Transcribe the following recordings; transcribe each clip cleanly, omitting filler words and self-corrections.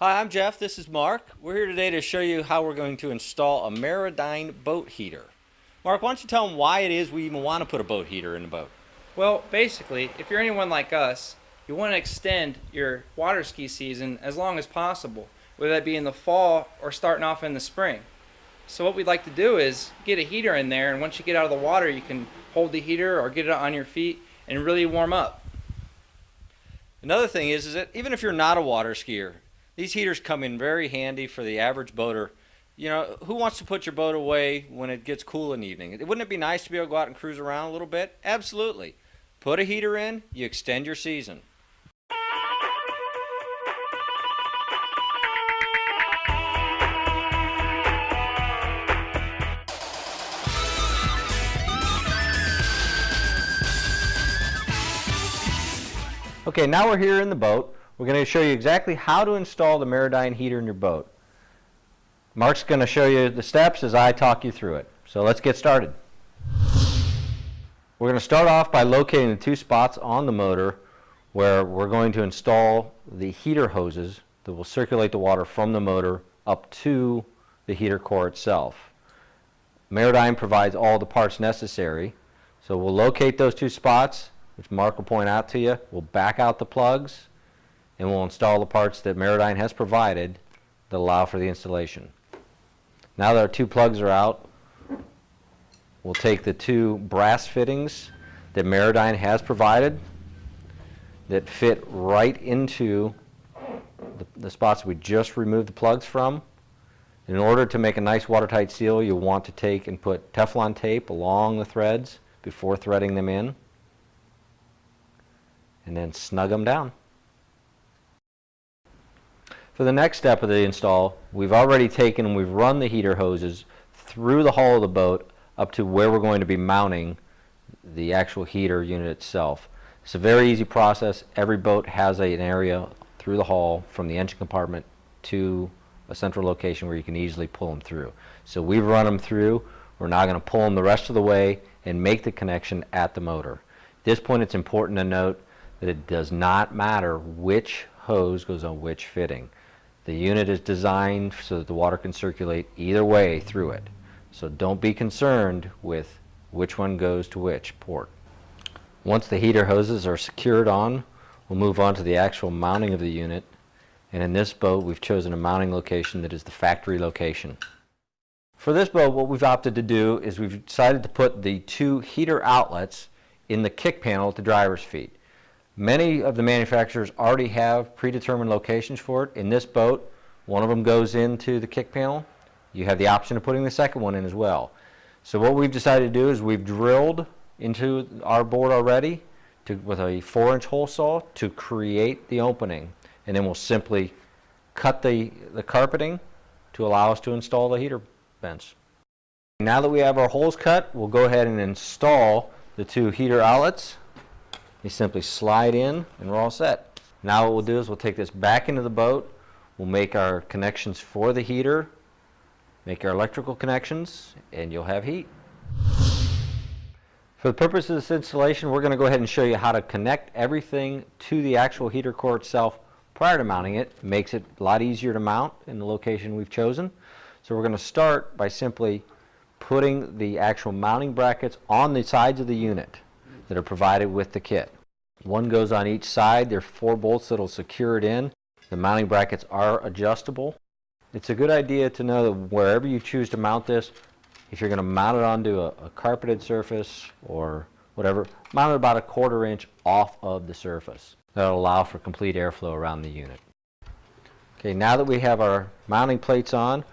Hi, I'm Jeff. This is Mark. We're here today to show you how we're going to install a mera dian boat heater. Mark, why don't you tell them why it is we even want to put a boat heater in the boat? Well, basically, if you're anyone like us, you want to extend your water ski season as long as possible, whether that be in the fall or starting off in the spring. So what we'd like to do is get a heater in there, and once you get out of the water, you can hold the heater or get it on your feet and really warm up. Another thing is that even if you're not a water skier, these heaters come in very handy for the average boater. You know, who wants to put your boat away when it gets cool in the evening? Wouldn't it be nice to be able to go out and cruise around a little bit? Absolutely. Put a heater in, you extend your season. Okay, now we're here in the boat. We're going to show you exactly how to install the mera dian heater in your boat. Mark's going to show you the steps as I talk you through it. So let's get started. We're going to start off by locating the two spots on the motor where we're going to install the heater hoses that will circulate the water from the motor up to the heater core itself. Mera dian provides all the parts necessary. So we'll locate those two spots, which Mark will point out to you. We'll back out the plugs, and we'll install the parts that mera dian has provided that allow for the installation. Now that our two plugs are out, we'll take the two brass fittings that mera dian has provided that fit right into the spots we just removed the plugs from. In order to make a nice watertight seal, you'll want to take and put Teflon tape along the threads before threading them in, and then snug them down. For the next step of the install, we've already taken and we've run the heater hoses through the hull of the boat up to where we're going to be mounting the actual heater unit itself. It's a very easy process. Every boat has an area through the hull from the engine compartment to a central location where you can easily pull them through. So we've run them through. We're now going to pull them the rest of the way and make the connection at the motor. At this point, it's important to note that it does not matter which hose goes on which fitting. The unit is designed so that the water can circulate either way through it. So don't be concerned with which one goes to which port. Once the heater hoses are secured on, we'll move on to the actual mounting of the unit. And in this boat, we've chosen a mounting location that is the factory location. For this boat, what we've opted to do is we've decided to put the two heater outlets in the kick panel at the driver's feet. Many of the manufacturers already have predetermined locations for it. In this boat, one of them goes into the kick panel. You have the option of putting the second one in as well. So what we've decided to do is we've drilled into our board already with a 4-inch hole saw to create the opening. And then we'll simply cut the carpeting to allow us to install the heater vents. Now that we have our holes cut, we'll go ahead and install the two heater outlets. You simply slide in and we're all set. Now what we'll do is we'll take this back into the boat. We'll make our connections for the heater, make our electrical connections, and you'll have heat. For the purpose of this installation, we're going to go ahead and show you how to connect everything to the actual heater core itself prior to mounting it. It makes it a lot easier to mount in the location we've chosen. So we're going to start by simply putting the actual mounting brackets on the sides of the unit that are provided with the kit. One goes on each side. There are 4 bolts that will secure it in. The mounting brackets are adjustable. It's a good idea to know that wherever you choose to mount this, if you're going to mount it onto a carpeted surface or whatever, mount it about a 1/4 inch off of the surface. That'll allow for complete airflow around the unit. Okay, now that we have our mounting plates on,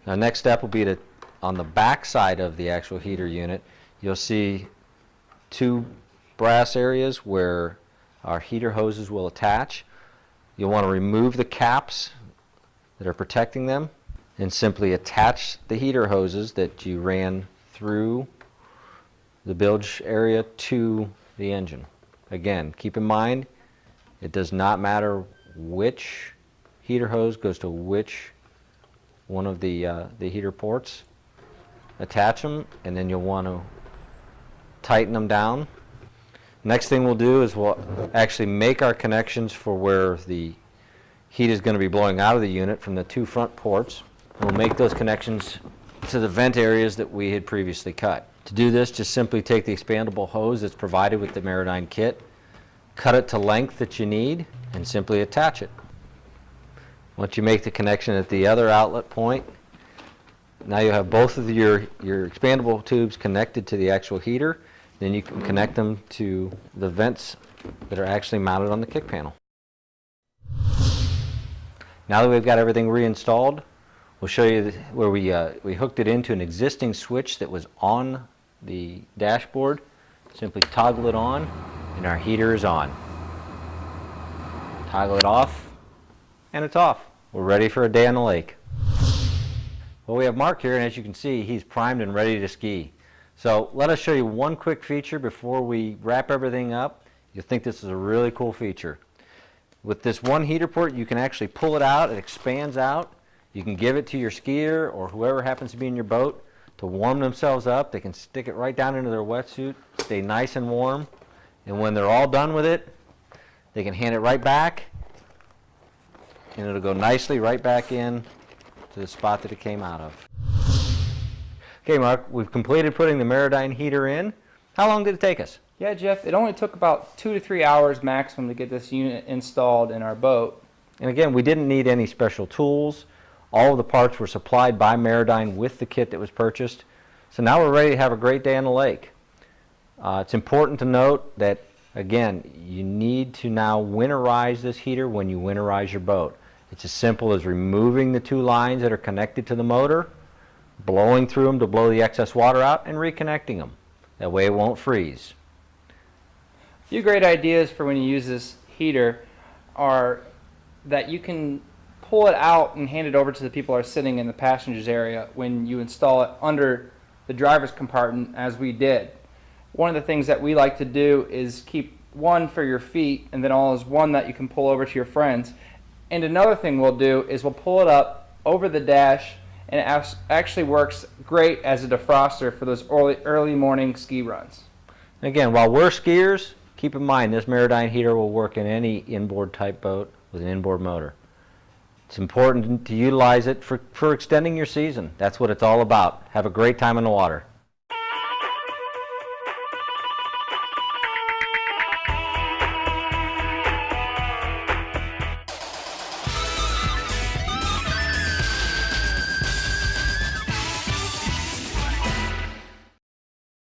our next step will be to, on the back side of the actual heater unit, you'll see 2 brass areas where our heater hoses will attach. You'll want to remove the caps that are protecting them and simply attach the heater hoses that you ran through the bilge area to the engine. Again, keep in mind, it does not matter which heater hose goes to which one of the heater ports. Attach them, and then you'll want to tighten them down. Next thing we'll do is we'll actually make our connections for where the heat is going to be blowing out of the unit from the two front ports. We'll make those connections to the vent areas that we had previously cut. To do this, just simply take the expandable hose that's provided with the mera dian kit, cut it to length that you need, and simply attach it. Once you make the connection at the other outlet point, now you have both of your expandable tubes connected to the actual heater. Then you can connect them to the vents that are actually mounted on the kick panel. Now that we've got everything reinstalled, we'll show you where we hooked it into an existing switch that was on the dashboard. Simply toggle it on, and our heater is on. Toggle it off, and it's off. We're ready for a day on the lake. Well, we have Mark here, and as you can see, he's primed and ready to ski. So let us show you one quick feature before we wrap everything up. You'll think this is a really cool feature. With this one heater port, you can actually pull it out. It expands out. You can give it to your skier or whoever happens to be in your boat to warm themselves up. They can stick it right down into their wetsuit, stay nice and warm, and when they're all done with it, they can hand it right back, and it'll go nicely right back in to the spot that it came out of. Okay, Mark, we've completed putting the mera dian heater in. How long did it take us? Yeah, Jeff, it only took about 2 to 3 hours maximum to get this unit installed in our boat. And again, we didn't need any special tools. All of the parts were supplied by mera dian with the kit that was purchased. So now we're ready to have a great day on the lake. It's important to note that, again, you need to now winterize this heater when you winterize your boat. It's as simple as removing the two lines that are connected to the motor, blowing through them to blow the excess water out, and reconnecting them. That way it won't freeze. A few great ideas for when you use this heater are that you can pull it out and hand it over to the people who are sitting in the passengers area when you install it under the driver's compartment, as we did. One of the things that we like to do is keep one for your feet, and then all is one that you can pull over to your friends. And another thing we'll do is we'll pull it up over the dash, and it actually works great as a defroster for those early morning ski runs. Again, while we're skiers, keep in mind this mera dian heater will work in any inboard type boat with an inboard motor. It's important to utilize it for extending your season. That's what it's all about. Have a great time in the water.